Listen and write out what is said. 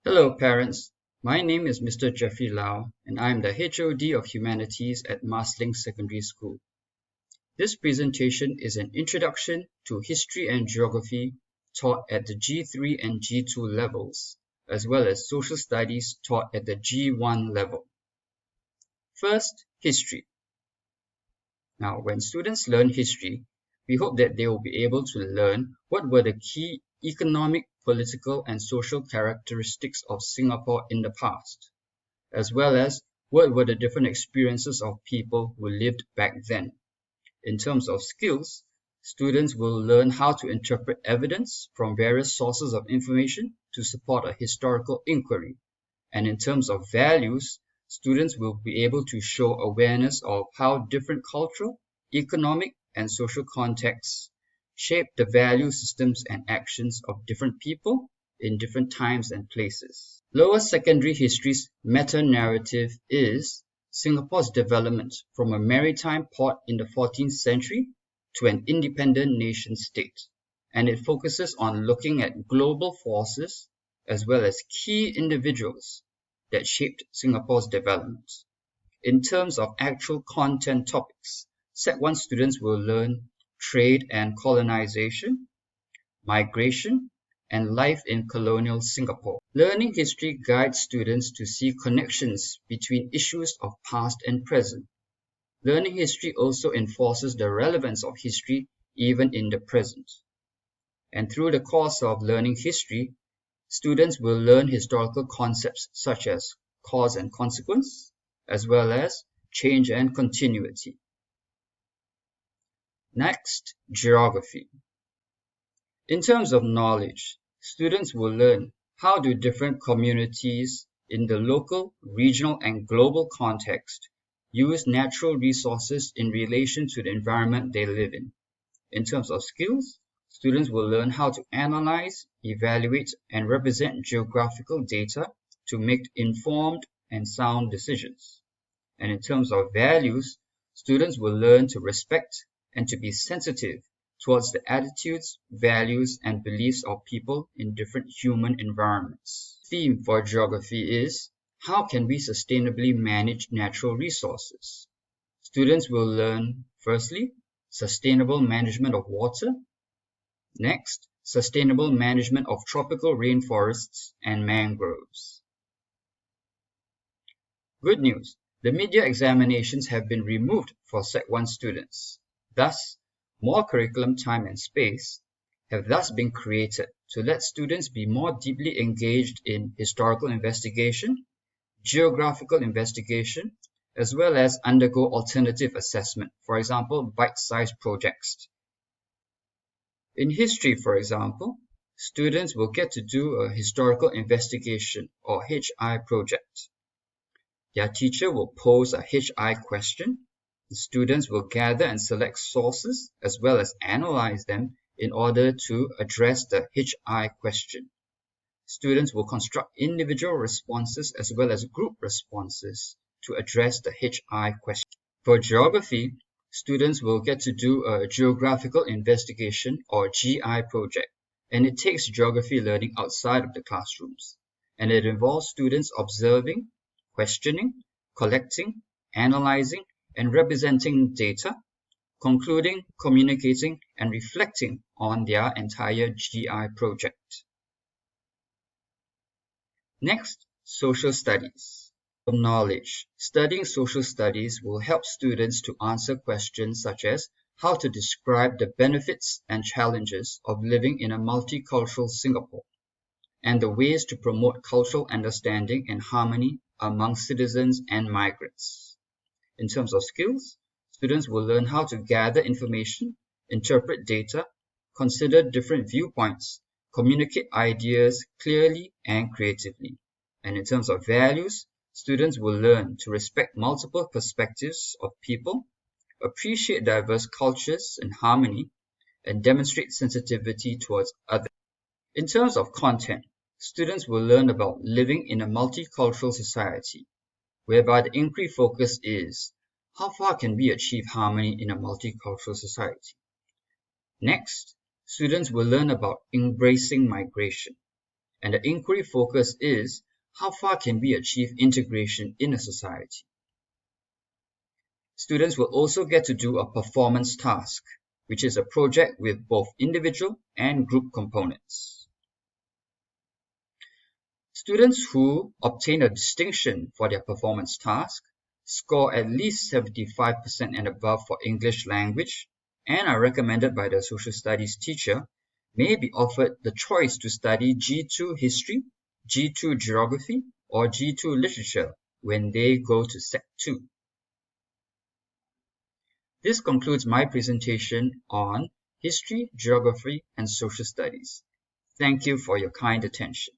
Hello parents, my name is Mr. Jeffrey Lau and I am the HOD of Humanities at Marsiling Secondary School. This presentation is an introduction to history and geography taught at the G3 and G2 levels, as well as social studies taught at the G1 level. First, history. Now, when students learn history, we hope that they will be able to learn what were the key economic, political, and social characteristics of Singapore in the past, as well as what were the different experiences of people who lived back then. In terms of skills, students will learn how to interpret evidence from various sources of information to support a historical inquiry. And in terms of values, students will be able to show awareness of how different cultural, economic, and social contexts shape the value systems and actions of different people in different times and places. Lower secondary history's meta-narrative is Singapore's development from a maritime port in the 14th century to an independent nation-state, and it focuses on looking at global forces as well as key individuals that shaped Singapore's development. In terms of actual content topics, Set 1 students will learn trade and colonization, migration, and life in colonial Singapore. Learning history guides students to see connections between issues of past and present. Learning history also enforces the relevance of history even in the present. And through the course of learning history, students will learn historical concepts such as cause and consequence, as well as change and continuity. Next, geography. In terms of knowledge, students will learn how do different communities in the local, regional, and global context use natural resources in relation to the environment they live in. In terms of skills, students will learn how to analyze, evaluate, and represent geographical data to make informed and sound decisions. And in terms of values, students will learn to respect and to be sensitive towards the attitudes, values, and beliefs of people in different human environments. The theme for geography is, how can we sustainably manage natural resources? Students will learn, firstly, sustainable management of water. Next, sustainable management of tropical rainforests and mangroves. Good news, the mid-year examinations have been removed for Set 1 students. Thus, more curriculum time and space have thus been created to let students be more deeply engaged in historical investigation, geographical investigation, as well as undergo alternative assessment, for example, bite-sized projects. In history, for example, students will get to do a historical investigation or HI project. Their teacher will pose a HI question. The students will gather and select sources as well as analyze them in order to address the HI question. Students will construct individual responses as well as group responses to address the HI question. For geography, students will get to do a geographical investigation or GI project, and it takes geography learning outside of the classrooms, and it involves students observing, questioning, collecting, analyzing, and representing data, concluding, communicating, and reflecting on their entire GI project. Next, social studies. Knowledge. Studying social studies will help students to answer questions such as how to describe the benefits and challenges of living in a multicultural Singapore, and the ways to promote cultural understanding and harmony among citizens and migrants. In terms of skills, students will learn how to gather information, interpret data, consider different viewpoints, communicate ideas clearly and creatively. And in terms of values, students will learn to respect multiple perspectives of people, appreciate diverse cultures and harmony, and demonstrate sensitivity towards others. In terms of content, students will learn about living in a multicultural society, whereby the inquiry focus is, how far can we achieve harmony in a multicultural society? Next, students will learn about embracing migration, and the inquiry focus is how far can we achieve integration in a society. Students will also get to do a performance task, which is a project with both individual and group components. Students who obtain a distinction for their performance task, score at least 75% and above for English language, and are recommended by the social studies teacher, may be offered the choice to study G2 History, G2 Geography, or G2 Literature when they go to Sec 2. This concludes my presentation on History, Geography, and Social Studies. Thank you for your kind attention.